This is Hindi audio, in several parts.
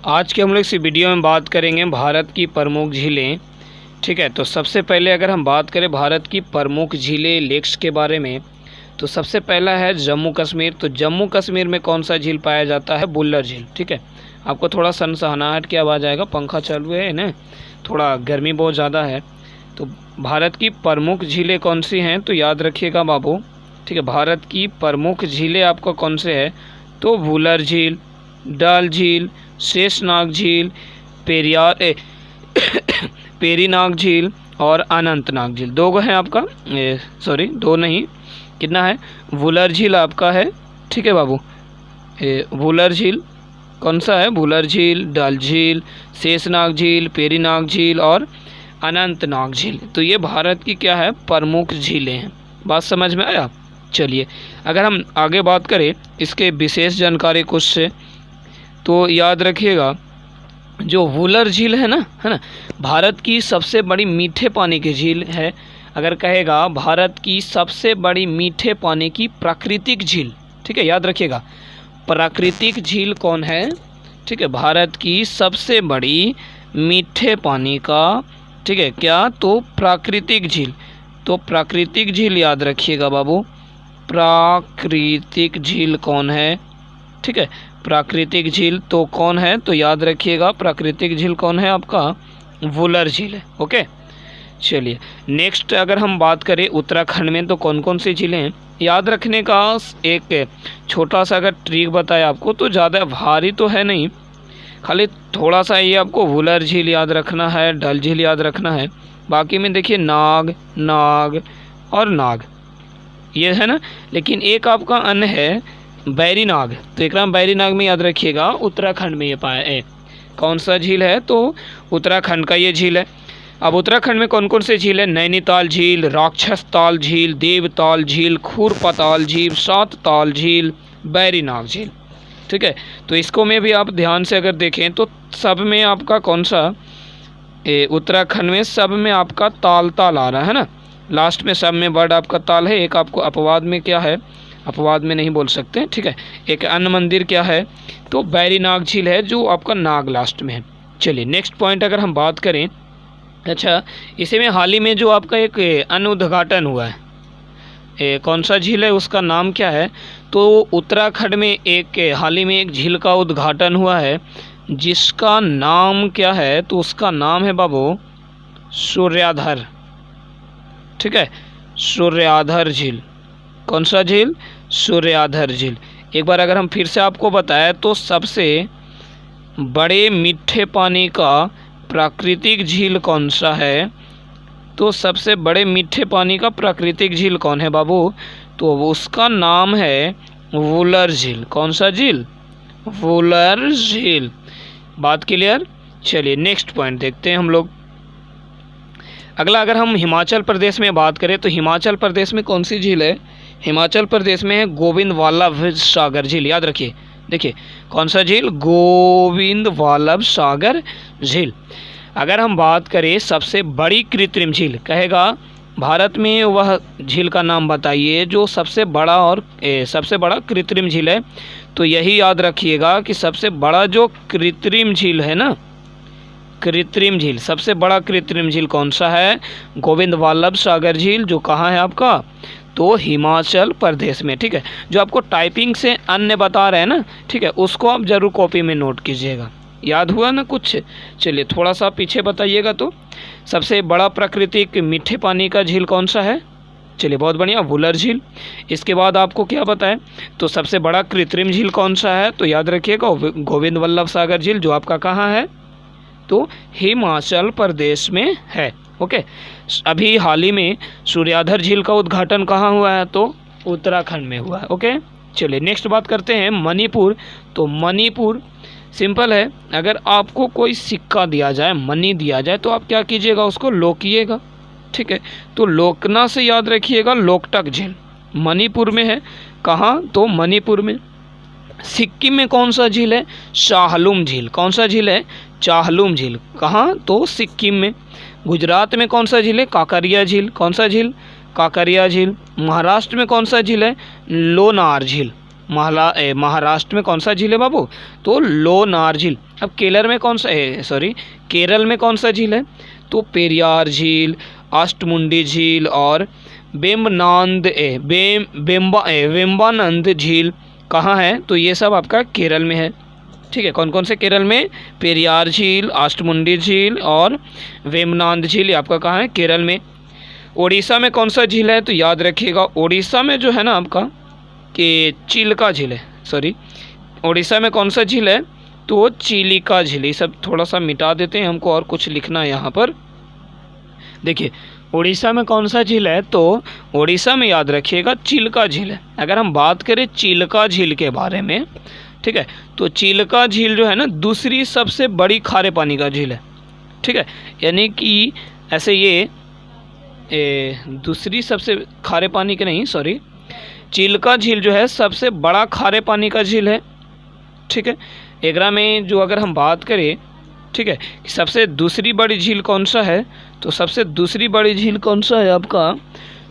आज के हम लोग इस वीडियो में बात करेंगे भारत की प्रमुख झीलें। ठीक है, तो सबसे पहले अगर हम बात करें भारत की प्रमुख झीलें लेक्स के बारे में, तो सबसे पहला है जम्मू कश्मीर। तो जम्मू कश्मीर में कौन सा झील पाया जाता है? बुल्लर झील। ठीक है, आपको थोड़ा सनसनाहट की आवाज़ आएगा, पंखा चालू है ना, थोड़ा गर्मी बहुत ज़्यादा है। तो भारत की प्रमुख झीलें कौन सी हैं? तो याद रखिएगा बाबू। ठीक है, भारत की प्रमुख झीलें आपका कौन से है? तो बुल्लर झील, डल झील, शेषनाग झील, पेरीनाग झील और अनंतनाग झील। दो हैं आपका, सॉरी दो नहीं, कितना है? बुल्लर झील आपका है। ठीक है बाबू, बुल्लर झील कौन सा है? बुल्लर झील, डल झील, शेषनाग झील, पेरीनाग झील और अनंतनाग झील। तो ये भारत की क्या है? प्रमुख झीलें हैं। बात समझ में आया? चलिए, अगर हम आगे बात करें इसके विशेष जानकारी कुछ से, तो याद रखिएगा जो वुलर झील है ना, भारत की सबसे बड़ी मीठे पानी की झील है। अगर कहेगा भारत की सबसे बड़ी मीठे पानी की प्राकृतिक झील, ठीक है, याद रखिएगा प्राकृतिक झील कौन है? ठीक है, भारत की सबसे बड़ी मीठे पानी का, ठीक है क्या? तो प्राकृतिक झील। तो प्राकृतिक झील याद रखिएगा बाबू, प्राकृतिक झील कौन है? ठीक है, प्राकृतिक झील तो कौन है? तो याद रखिएगा प्राकृतिक झील कौन है आपका? वुलर झील है। ओके, चलिए नेक्स्ट अगर हम बात करें उत्तराखंड में तो कौन कौन सी झीलें हैं, याद रखने का एक छोटा सा अगर ट्रिक बताया आपको, तो ज़्यादा भारी तो है नहीं, खाली थोड़ा सा ये आपको वुलर झील याद रखना है, डल झील याद रखना है। बाकी में देखिए नाग, नाग और नाग ये है ना, लेकिन एक आपका अन्य है बैरीनाग। तो एक बैरीनाग में याद रखिएगा उत्तराखंड में ये पाया है। कौन सा झील है? तो उत्तराखंड का ये झील है। अब उत्तराखंड में कौन कौन से झील है? नैनीताल झील, राक्षस ताल झील, देवताल झील, खूरपताल झील, सात ताल झील, बैरीनाग झील। ठीक है, तो इसको में भी आप ध्यान से अगर देखें तो सब में आपका कौन सा उत्तराखंड में सब में आपका ताल ताल आ रहा है ना, लास्ट में सब में वर्ड आपका ताल है। एक आपको अपवाद में क्या है? अपवाद में नहीं बोल सकते। ठीक है, एक अन्य मंदिर क्या है? तो बैरीनाग झील है जो आपका नाग लास्ट में है। चलिए नेक्स्ट पॉइंट अगर हम बात करें, अच्छा इसी में हाल ही में जो आपका एक अन्य उद्घाटन हुआ है, कौन सा झील है, उसका नाम क्या है? तो उत्तराखंड में एक हाल ही में एक झील का उद्घाटन हुआ है जिसका नाम क्या है? तो उसका नाम है बाबू सूर्याधर। ठीक है, सूर्याधर झील। कौन सा झील? सूर्याधर झील। एक बार अगर हम फिर से आपको बताएं तो सबसे बड़े मीठे पानी का प्राकृतिक झील कौन सा है? तो सबसे बड़े मीठे पानी का प्राकृतिक झील कौन है बाबू? तो उसका नाम है वुलर झील। कौन सा झील? वुलर झील। बात क्लियर? चलिए नेक्स्ट पॉइंट देखते हैं हम लोग। अगला अगर हम हिमाचल प्रदेश में बात करें तो हिमाचल प्रदेश में कौन सी झील है? हिमाचल प्रदेश में है गोविंद वल्लभ सागर झील। याद रखिए, देखिए कौन सा झील? गोविंद वल्लभ सागर झील। अगर हम बात करें सबसे बड़ी कृत्रिम झील, कहेगा भारत में वह झील का नाम बताइए जो सबसे बड़ा और सबसे बड़ा कृत्रिम झील है। तो यही याद रखिएगा कि सबसे बड़ा जो कृत्रिम झील है ना, कृत्रिम झील, सबसे बड़ा कृत्रिम झील कौन सा है? गोविंद वल्लभ सागर झील, जो कहाँ है आपका? तो हिमाचल प्रदेश में। ठीक है, जो आपको टाइपिंग से अन्य बता रहे हैं ना, ठीक है, उसको आप जरूर कॉपी में नोट कीजिएगा। याद हुआ ना कुछ? चलिए थोड़ा सा पीछे बताइएगा। तो सबसे बड़ा प्राकृतिक मीठे पानी का झील कौन सा है? चलिए बहुत बढ़िया, वुलर झील। इसके बाद आपको क्या बताएं? तो सबसे बड़ा कृत्रिम झील कौन सा है? तो याद रखिएगा गोविंद वल्लभ सागर झील, जो आपका कहाँ है? तो हिमाचल प्रदेश में है। ओके, अभी हाल ही में सूर्याधर झील का उद्घाटन कहाँ हुआ है? तो उत्तराखंड में हुआ है। ओके, चलिए नेक्स्ट बात करते हैं मणिपुर। तो मणिपुर सिंपल है, अगर आपको कोई सिक्का दिया जाए, मनी दिया जाए, तो आप क्या कीजिएगा? उसको लोकिएगा। ठीक है, तो लोकना से याद रखिएगा लोकटक झील मणिपुर में है। कहाँ? तो मणिपुर में। सिक्किम में कौन सा झील है? चाहलुम झील। कौन सा झील है? चाहलुम झील। कहाँ? तो सिक्किम में। गुजरात में कौन सा झील है? काकरिया झील। कौन सा झील? काकरिया झील। महाराष्ट्र में कौन सा झील है? लोनार झील। महाराष्ट्र में कौन सा झील है बाबू? तो लोनार झील। अब केरल में कौन सा है, केरल में कौन सा झील है? तो पेरियार झील, अष्टमुंडी झील और वेम्बानंद झील कहाँ है? तो ये सब आपका केरल में है। ठीक है, कौन कौन से केरल में? पेरियार झील, अष्टमुंडी झील और वेम्बनाद झील, ये आपका कहाँ है? केरल में। उड़ीसा में कौन सा झील है? तो याद रखिएगा उड़ीसा में जो है ना आपका कि चिल्का झील है। उड़ीसा में कौन सा झील है? तो चिलिका झील। ये सब थोड़ा सा मिटा देते हैं, हमको और कुछ लिखना है यहाँ पर। देखिए उड़ीसा में कौन सा झील है? तो उड़ीसा में याद रखिएगा चिल्का झील है। अगर हम बात करें चिल्का झील के बारे में, ठीक है, तो चिल्का झील जो है ना दूसरी सबसे बड़ी खारे पानी का झील है। ठीक है, यानी कि ऐसे ये दूसरी सबसे खारे पानी के नहीं, चिल्का झील जो है सबसे बड़ा खारे पानी का झील है। ठीक है, एकरा में जो अगर हम बात करें, ठीक है, सबसे दूसरी बड़ी झील कौन सा है? तो सबसे दूसरी बड़ी झील कौन सा है आपका?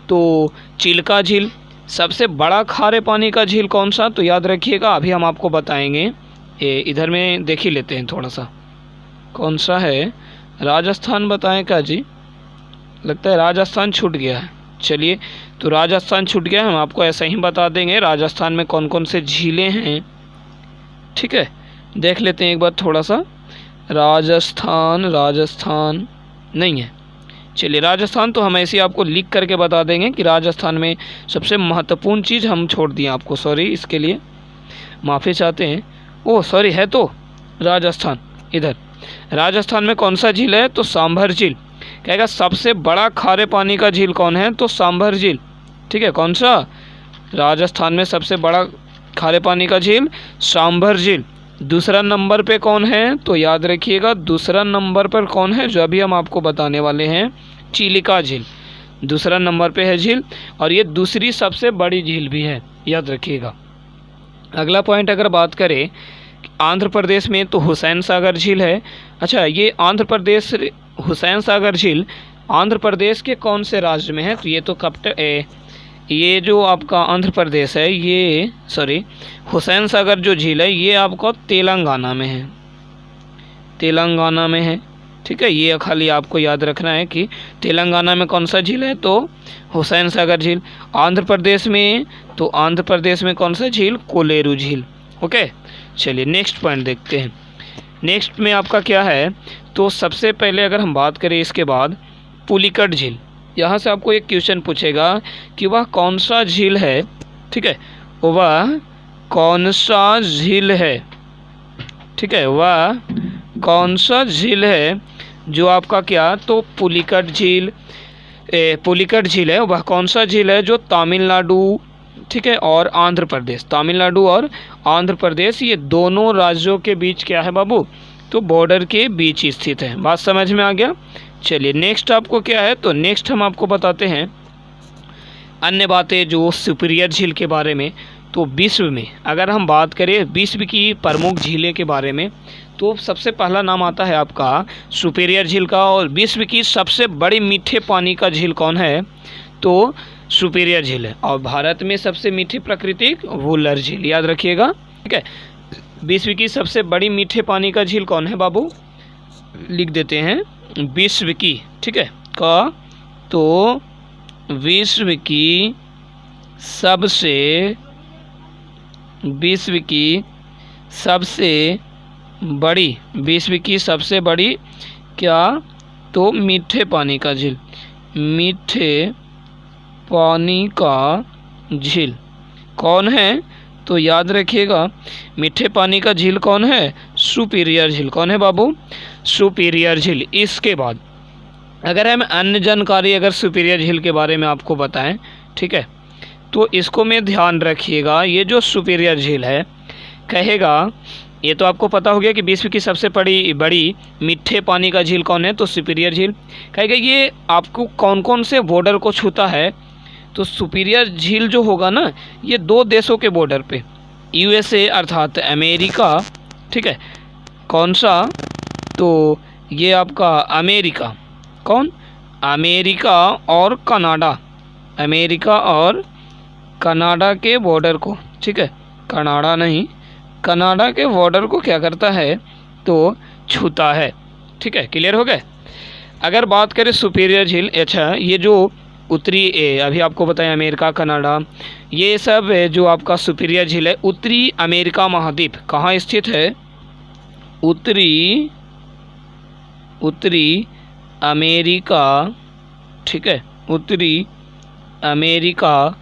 तो चिल्का झील। सबसे बड़ा खारे पानी का झील कौन सा? तो याद रखिएगा अभी हम आपको बताएंगे। इधर में देख ही लेते हैं थोड़ा सा, कौन सा है? राजस्थान बताएं क्या जी? लगता है राजस्थान छूट गया है। चलिए, तो राजस्थान छूट गया, हम आपको ऐसा ही बता देंगे राजस्थान में कौन कौन से झीलें हैं। ठीक है, देख लेते हैं एक बार थोड़ा सा। राजस्थान नहीं है। चलिए, राजस्थान तो हम ऐसे ही आपको लिख करके बता देंगे कि राजस्थान में सबसे महत्वपूर्ण चीज़ हम छोड़ दिए आपको, इसके लिए माफ़ी चाहते हैं। है तो राजस्थान। इधर राजस्थान में कौन सा झील है? तो सांभर झील। कहेगा सबसे बड़ा खारे पानी का झील कौन है? तो सांभर झील। ठीक है, कौन सा? राजस्थान में सबसे बड़ा खारे पानी का झील सांभर झील। दूसरा नंबर पे कौन है? तो याद रखिएगा दूसरा नंबर पर कौन है जो अभी हम आपको बताने वाले हैं? चिलिका झील दूसरा नंबर पे है झील, और ये दूसरी सबसे बड़ी झील भी है, याद रखिएगा। अगला पॉइंट अगर बात करें आंध्र प्रदेश में, तो हुसैन सागर झील है। अच्छा, ये आंध्र प्रदेश हुसैन सागर झील आंध्र प्रदेश के कौन से राज्य में है? तो ये तो ये जो आपका आंध्र प्रदेश है, ये हुसैन सागर जो झील है ये आपको तेलंगाना में है। तेलंगाना में है। ठीक है, ये खाली आपको याद रखना है कि तेलंगाना में कौन सा झील है? तो हुसैन सागर झील। आंध्र प्रदेश में, तो आंध्र प्रदेश में कौन सा झील? कोलेरू झील। ओके, चलिए नेक्स्ट पॉइंट देखते हैं। नेक्स्ट में आपका क्या है? तो सबसे पहले अगर हम बात करें इसके बाद पुलिकट झील। यहाँ से आपको एक क्वेश्चन पूछेगा कि वह कौन सा झील है। ठीक है, वह कौन सा झील है? ठीक है, वह कौन सा झील है जो आपका क्या? तो पुलिकट झील है। वह कौन सा झील है जो तमिलनाडु, ठीक है, और आंध्र प्रदेश, तमिलनाडु और आंध्र प्रदेश ये दोनों राज्यों के बीच क्या है बाबू? तो बॉर्डर के बीच स्थित है। बात समझ में आ गया? चलिए नेक्स्ट आपको क्या है? तो नेक्स्ट हम आपको बताते हैं अन्य बातें जो सुपीरियर झील के बारे में। तो विश्व में अगर हम बात करें विश्व की प्रमुख झीलें के बारे में, तो सबसे पहला नाम आता है आपका सुपीरियर झील का। और विश्व की सबसे बड़ी मीठे पानी का झील कौन है? तो सुपीरियर झील है। और भारत में सबसे मीठी प्राकृतिक वुलर झील, याद रखिएगा। ठीक है, विश्व की सबसे बड़ी मीठे पानी का झील कौन है बाबू? लिख देते हैं विश्व की, ठीक है, का। तो विश्व की सबसे बड़ी क्या? तो मीठे पानी का झील। मीठे पानी का झील कौन है? तो याद रखिएगा मीठे पानी का झील कौन है? सुपीरियर झील। कौन है बाबू? सुपीरियर झील। इसके बाद अगर हम अन्य जानकारी अगर सुपीरियर झील के बारे में आपको बताएं, ठीक है, तो इसको में ध्यान रखिएगा। ये जो सुपीरियर झील है कहेगा, ये तो आपको पता हो गया कि विश्व की सबसे बड़ी मीठे पानी का झील कौन है? तो सुपीरियर झील। कहेगा ये आपको कौन कौन से बॉर्डर को छूता है? तो सुपीरियर झील जो होगा ना, ये दो देशों के बॉर्डर पे, यूएसए अर्थात अमेरिका, ठीक है, कौन सा? तो ये आपका अमेरिका, कौन? अमेरिका और कनाडा, अमेरिका और कनाडा के बॉर्डर को, ठीक है, कनाडा नहीं, कनाडा के बॉर्डर को क्या करता है तो छूता है। ठीक है, क्लियर हो गए। अगर बात करें सुपीरियर झील, अच्छा ये जो उत्तरी अभी आपको बताया अमेरिका, कनाडा, ये सब जो आपका सुपीरियर झील है उत्तरी अमेरिका महाद्वीप कहाँ स्थित है? उत्तरी अमेरिका, ठीक है, उत्तरी अमेरिका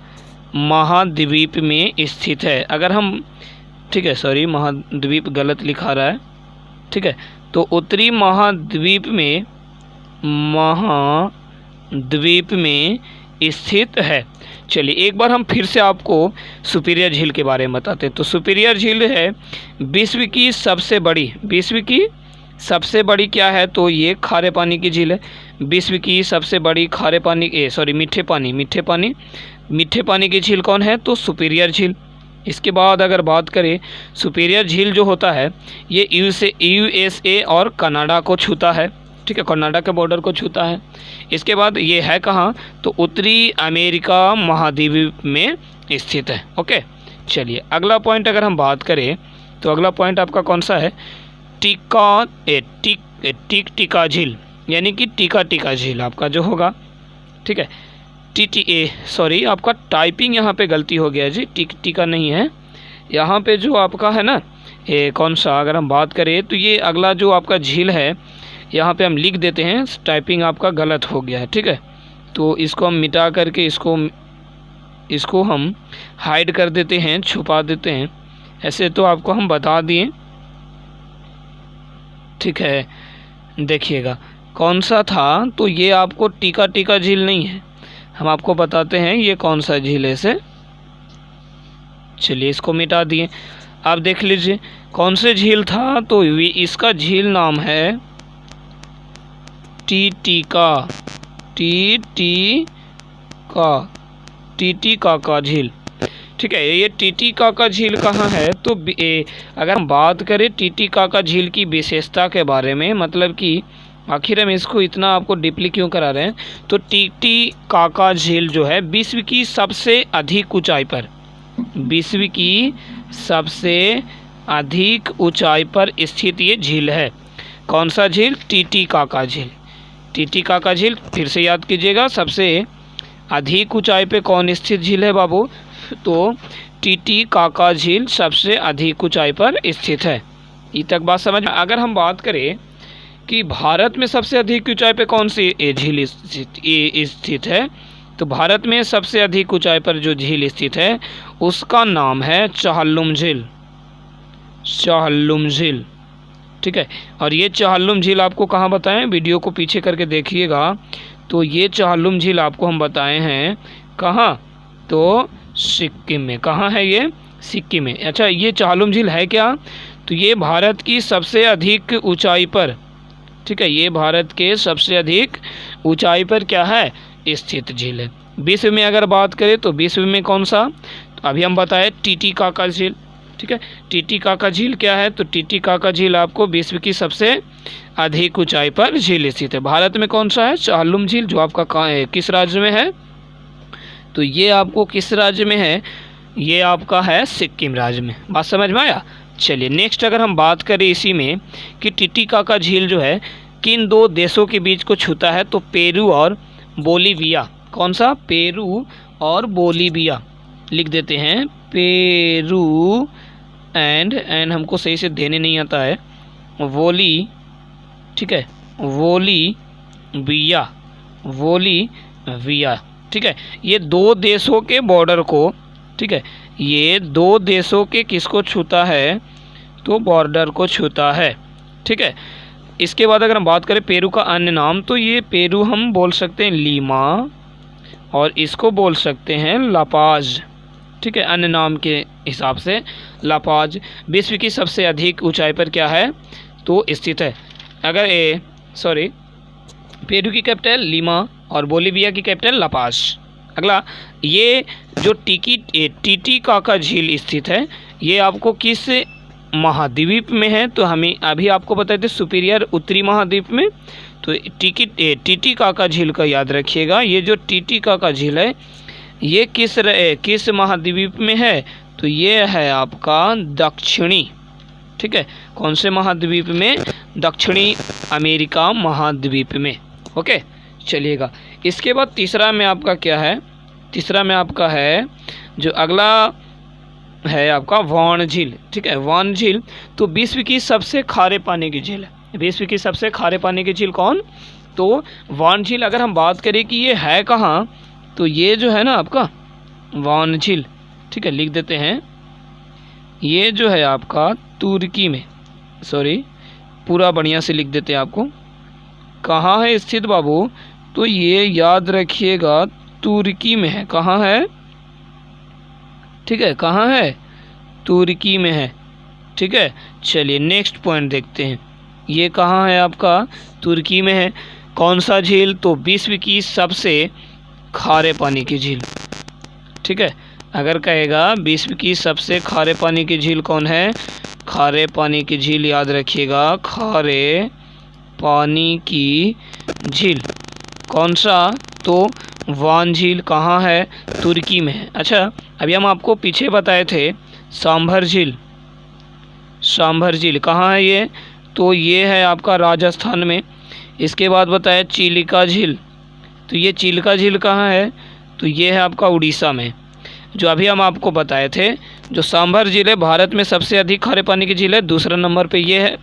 महाद्वीप में स्थित है। अगर हम, ठीक है, सॉरी महाद्वीप गलत लिखा रहा है, ठीक है, तो उत्तरी महाद्वीप में स्थित है। चलिए एक बार हम फिर से आपको सुपीरियर झील के बारे में बताते हैं। तो सुपीरियर झील है विश्व की सबसे बड़ी क्या है? तो ये खारे पानी की झील है। विश्व की सबसे बड़ी खारे पानी मीठे पानी की झील कौन है? तो सुपीरियर झील। इसके बाद अगर बात करें, सुपीरियर झील जो होता है ये यूएसए और कनाडा को छूता है। ठीक है, कनाडा के बॉर्डर को छूता है। इसके बाद ये है कहाँ? तो उत्तरी अमेरिका महाद्वीप में स्थित है। ओके, चलिए अगला पॉइंट अगर हम बात करें तो अगला पॉइंट आपका कौन सा है? टिका झील, यानी कि टिका झील आपका जो होगा। ठीक है, सॉरी आपका टाइपिंग यहाँ पे गलती हो गया जी, टिका नहीं है यहाँ पे जो आपका है ना, कौन सा अगर हम बात करें तो ये अगला जो आपका झील है यहाँ पे हम लिख देते हैं, टाइपिंग आपका गलत हो गया है। ठीक है, तो इसको हम मिटा करके इसको हम हाइड कर देते हैं, छुपा देते हैं। ऐसे तो आपको हम बता दिए। ठीक है, देखिएगा कौन सा था, तो ये आपको टिका झील नहीं है, हम आपको बताते हैं ये कौन सा झील है इसे। चलिए इसको मिटा दिए। आप देख लीजिए कौन से झील था, तो इसका झील नाम है टीटीकाका झील। ठीक है, ये टीटीकाका झील कहाँ है? तो अगर हम बात करें टीटीकाका झील की विशेषता के बारे में, मतलब कि आखिर हम इसको इतना आपको डीपली क्यों करा रहे हैं, तो टीटीकाका झील जो है विश्व की सबसे अधिक ऊंचाई पर स्थित ये झील है। कौन सा झील? टीटीकाका झील फिर से याद कीजिएगा, सबसे अधिक ऊंचाई पे कौन स्थित झील है बाबू? तो टीटीकाका झील सबसे अधिक ऊंचाई पर स्थित है। ये तक बात समझ में? अगर हम बात करें कि भारत में सबसे अधिक ऊंचाई पे कौन सी झील स्थित है, तो भारत में सबसे अधिक ऊंचाई पर जो झील स्थित है उसका नाम है चेहल्लुम झील। ठीक है, और ये चेहल्लुम झील आपको कहाँ बताएं? वीडियो को पीछे करके देखिएगा, तो ये चेहल्लुम झील आपको हम बताए हैं कहाँ? तो सिक्किम में। कहाँ है ये? सिक्किम में। अच्छा, ये चेहल्लुम झील है क्या? तो ये भारत की सबसे अधिक ऊंचाई पर, ठीक है, ये भारत के सबसे अधिक ऊंचाई पर क्या है? स्थित झील है। विश्व में अगर बात करें तो विश्व में कौन सा? तो अभी हम बताए टीटीकाका झील। ठीक है, टीटीकाका झील क्या है? तो टीटीकाका झील आपको विश्व की सबसे अधिक ऊंचाई पर झील स्थित है। भारत में कौन सा है? चेहल्लुम झील, जो आपका कहाँ है, किस राज्य में है? तो ये आपको किस राज्य में है? ये आपका है सिक्किम राज्य में। बात समझ में आया? चलिए नेक्स्ट अगर हम बात करें इसी में कि टीटीकाका झील जो है किन दो देशों के बीच को छूता है, तो पेरू और बोलीविया। कौन सा? पेरू और बोलीविया। लिख देते हैं पेरू एंड हमको सही से देने नहीं आता है, ठीक है, बोलीविया। ठीक है, ये दो देशों के बॉर्डर को, ठीक है, ये दो देशों के किसको छूता है? तो बॉर्डर को छूता है। ठीक है, इसके बाद अगर हम बात करें पेरू का अन्य नाम, तो ये पेरू हम बोल सकते हैं लीमा और इसको बोल सकते हैं लापाज। ठीक है, अन्य नाम के हिसाब से लापाज विश्व की सबसे अधिक ऊंचाई पर क्या है? तो स्थित है। अगर पेरू की कैपिटल लीमा और बोलीविया की कैपिटल लापाज। अगला, ये जो टीटीकाका झील स्थित है ये आपको किस महाद्वीप में है? तो हमें अभी आपको बताए थे सुपीरियर उत्तरी महाद्वीप में। तो टीटीकाका झील का याद रखिएगा, ये जो टीटीकाका झील है ये किस महाद्वीप में है? तो ये है आपका दक्षिणी, ठीक है, कौन से महाद्वीप में? दक्षिणी अमेरिका महाद्वीप में। ओके, चलिएगा। इसके बाद तीसरा में आपका क्या है? तीसरा में आपका है जो अगला है आपका वाण झील, ठीक है। वाण झील तो विश्व की सबसे खारे पानी की झील है। विश्व की सबसे खारे पानी की झील कौन? तो वाण झील। अगर हम बात करें कि ये है कहाँ, तो ये जो है ना आपका वाण झील, ठीक है, लिख देते हैं। ये जो है आपका तुर्की में, सॉरी पूरा बढ़िया से लिख देते हैं आपको। कहाँ है स्थित बाबू? तो ये याद रखिएगा तुर्की में है। कहाँ है? ठीक है, कहाँ है? तुर्की में है, ठीक है। चलिए नेक्स्ट पॉइंट देखते हैं। ये कहाँ है आपका? तुर्की में है। कौन सा झील? तो विश्व की सबसे खारे पानी की झील, ठीक है। अगर कहेगा विश्व की सबसे खारे पानी की झील कौन है? खारे पानी की झील याद रखिएगा, खारे पानी की झील। कौन सा? तो वाण झील कहाँ है? तुर्की में है। अच्छा, अभी हम आपको पीछे बताए थे सांभर झील। सांभर झील कहाँ है ये? तो ये है आपका राजस्थान में। इसके बाद बताया चिलिका झील, तो ये चिलिका झील कहाँ है? तो ये है आपका उड़ीसा में। जो अभी हम आपको बताए थे, जो सांभर झील है भारत में सबसे अधिक खारे पानी की झील है। दूसरा नंबर पे ये है।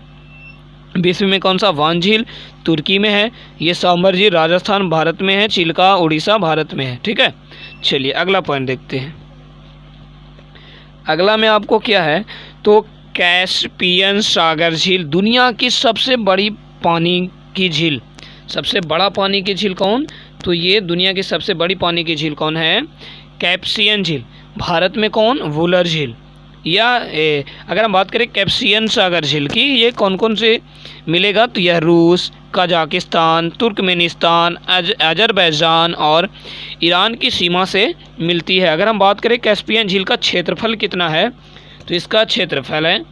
विश्व में कौन सा? वाण झील तुर्की में है। ये सांभर झील राजस्थान भारत में है। चिलिका उड़ीसा भारत में है, ठीक है। चलिए अगला पॉइंट देखते हैं। अगला में आपको क्या है? तो कैस्पियन सागर झील दुनिया की सबसे बड़ी पानी की झील। सबसे बड़ा पानी की झील कौन? तो ये दुनिया की सबसे बड़ी पानी की झील कौन है? कैस्पियन झील। भारत में कौन? वुलर झील। या अगर हम बात करें कैस्पियन सागर झील की, ये कौन कौन से मिलेगा? तो यह रूस, कजाकिस्तान, तुर्कमेनिस्तान, अजरबैजान और ईरान की सीमा से मिलती है। अगर हम बात करें कैस्पियन झील का क्षेत्रफल कितना है, तो इसका क्षेत्रफल है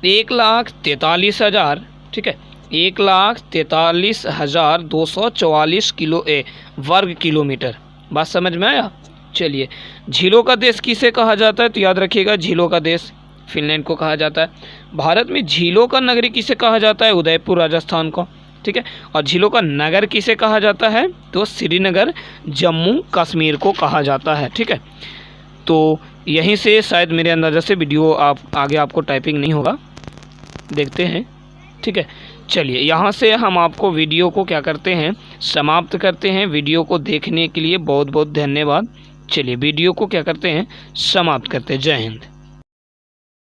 1,43,000, ठीक है, 1,43,244 वर्ग किलोमीटर। बात समझ में आया? चलिए, झीलों का देश किसे कहा जाता है? तो याद रखिएगा झीलों का देश फिनलैंड को कहा जाता है। भारत में झीलों का नगरी किसे कहा जाता है? उदयपुर राजस्थान को, ठीक है। और झीलों का नगर किसे कहा जाता है? तो श्रीनगर जम्मू कश्मीर को कहा जाता है, ठीक है। तो यहीं से शायद मेरे अंदाज़ा से वीडियो आगे आपको टाइपिंग नहीं होगा, देखते हैं, ठीक है। चलिए यहाँ से हम आपको वीडियो को क्या करते हैं? समाप्त करते हैं। वीडियो को देखने के लिए बहुत बहुत धन्यवाद। चलिए वीडियो को क्या करते हैं? समाप्त करते हैं। जय हिंद।